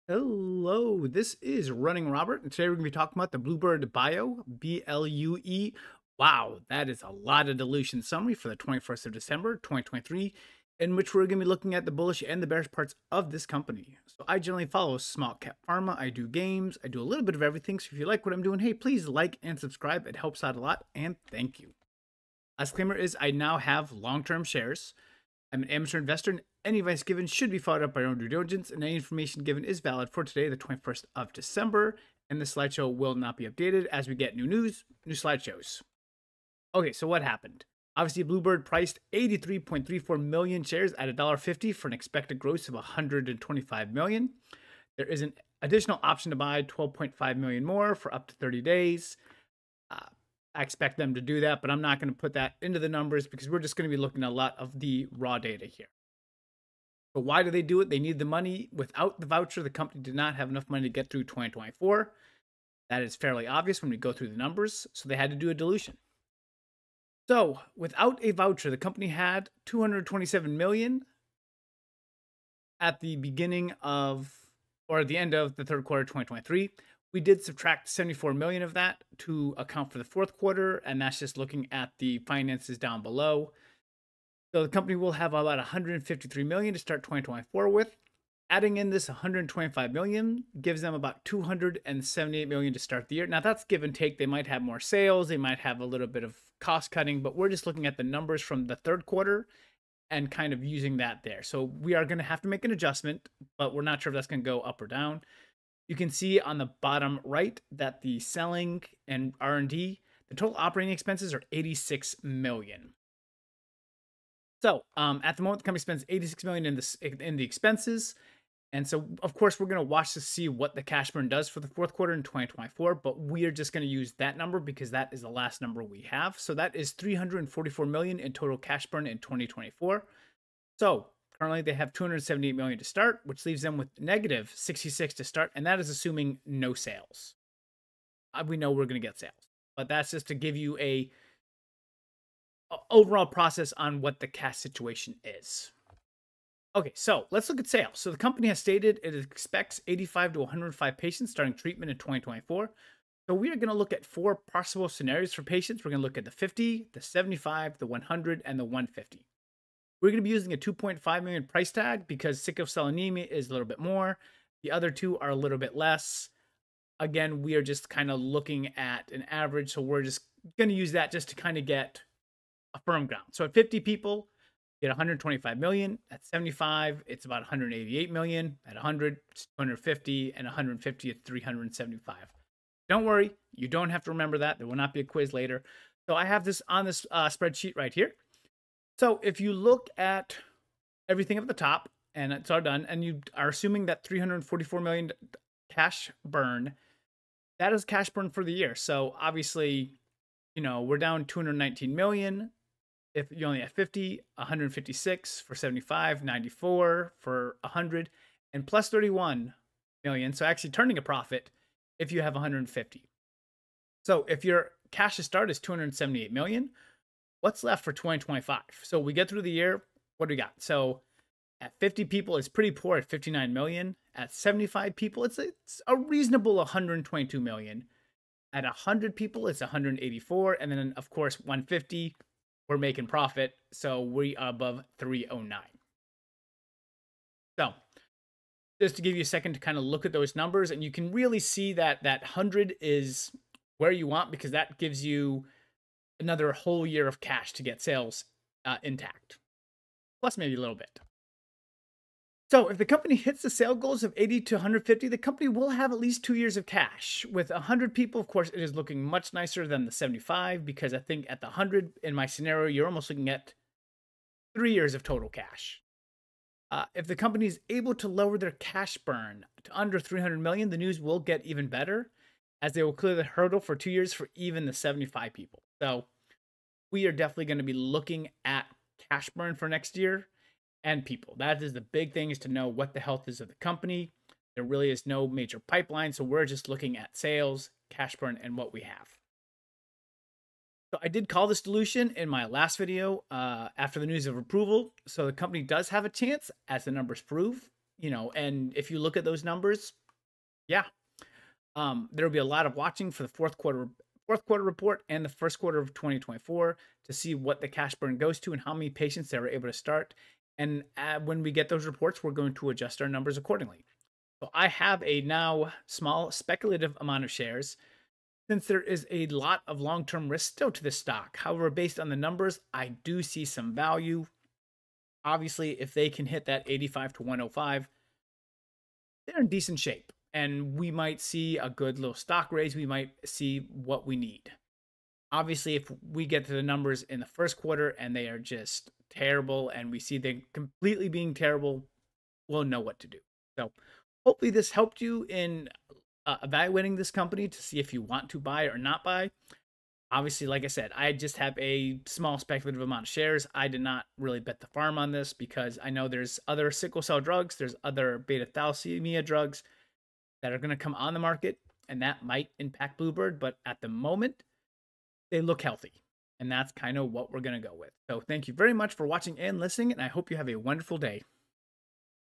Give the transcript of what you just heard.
Hello, this is Running Robert, and today we're going to be talking about the Bluebird Bio, BLUE. Wow, that is a lot of dilution summary for the 21st of December, 2023, in which we're going to be looking at the bullish and the bearish parts of this company. So I generally follow small cap pharma, I do games, I do a little bit of everything. So if you like what I'm doing, hey, please like and subscribe. It helps out a lot, and thank you. Last disclaimer is I now have long-term shares. I'm an amateur investor, and any advice given should be followed up by your own due diligence, and any information given is valid for today, the 21st of December, and the slideshow will not be updated as we get new news, new slideshows. Okay, so what happened? Obviously, Bluebird priced 83.34 million shares at $1.50 for an expected gross of 125 million. There is an additional option to buy 12.5 million more for up to 30 days. I expect them to do that, but I'm not going to put that into the numbers because we're just going to be looking at a lot of the raw data here. But why do they do it? They need the money. Without the voucher, the company did not have enough money to get through 2024. That is fairly obvious when we go through the numbers. So they had to do a dilution. So without a voucher, the company had 227 million at the beginning of, or at the end of the third quarter of 2023. We did subtract 74 million of that to account for the fourth quarter, and that's just looking at the finances down below. So the company will have about 153 million to start 2024 with. Adding in this 125 million gives them about 278 million to start the year. Now that's give and take. They might have more sales, they might have a little bit of cost cutting, but we're just looking at the numbers from the third quarter and kind of using that there. So we are going to have to make an adjustment, but we're not sure if that's going to go up or down. You can see on the bottom right that the selling and R&D, the total operating expenses are 86 million. So at the moment, the company spends 86 million in the expenses. And so, of course, we're going to watch to see what the cash burn does for the fourth quarter in 2024. But we are just going to use that number because that is the last number we have. So that is 344 million in total cash burn in 2024. So currently, they have 278 million to start, which leaves them with negative 66 to start, and that is assuming no sales. We know we're going to get sales, but that's just to give you a overall process on what the cash situation is. Okay, so let's look at sales. So the company has stated it expects 85 to 105 patients starting treatment in 2024. So we are going to look at 4 possible scenarios for patients. We're going to look at the 50, the 75, the 100, and the 150. We're going to be using a 2.5 million price tag because sickle cell anemia is a little bit more. The other two are a little bit less. Again, we are just kind of looking at an average. So we're just going to use that just to kind of get a firm ground. So at 50 people, get 125 million. At 75, it's about 188 million. At 100, it's 250, and 150 at 375. Don't worry, you don't have to remember that. There will not be a quiz later. So I have this on this spreadsheet right here. So if you look at everything at the top, and it's all done, and you are assuming that 344 million cash burn, that is cash burn for the year. So obviously, you know, we're down 219 million. If you're only at 50, 156 for 75, 94 for 100, and plus 31 million. So actually turning a profit if you have 150. So if your cash to start is 278 million, what's left for 2025? So we get through the year, what do we got? So at 50 people, it's pretty poor at 59 million. At 75 people, it's a reasonable 122 million. At 100 people, it's 184. And then, of course, 150, we're making profit. So we are above 309. So just to give you a second to kind of look at those numbers, and you can really see that that 100 is where you want because that gives you another whole year of cash to get sales intact, plus maybe a little bit. So if the company hits the sale goals of 80 to 150, the company will have at least 2 years of cash. With 100 people, of course, it is looking much nicer than the 75 because I think at the 100 in my scenario, you're almost looking at 3 years of total cash. If the company is able to lower their cash burn to under 300 million, the news will get even better as they will clear the hurdle for 2 years for even the 75 people. So we are definitely going to be looking at cash burn for next year and people. That is the big thing, is to know what the health is of the company. There really is no major pipeline, so we're just looking at sales, cash burn, and what we have. So I did call this dilution in my last video after the news of approval. So the company does have a chance, as the numbers prove. And if you look at those numbers, yeah, there'll be a lot of watching for the fourth quarter report and the first quarter of 2024 to see what the cash burn goes to and how many patients they were able to start. And when we get those reports, we're going to adjust our numbers accordingly. So I have a now small speculative amount of shares since there is a lot of long-term risk still to this stock. However, based on the numbers, I do see some value. Obviously, if they can hit that 85 to 105, they're in decent shape. And we might see a good little stock raise. We might see what we need. Obviously, if we get to the numbers in the first quarter and they are just terrible and we see them completely being terrible, we'll know what to do. So hopefully this helped you in evaluating this company to see if you want to buy or not buy. Obviously, like I said, I just have a small speculative amount of shares. I did not really bet the farm on this because I know there's other sickle cell drugs, there's other beta thalassemia drugs that are going to come on the market, and that might impact Bluebird. But at the moment, they look healthy, and that's kind of what we're going to go with. So thank you very much for watching and listening, and I hope you have a wonderful day.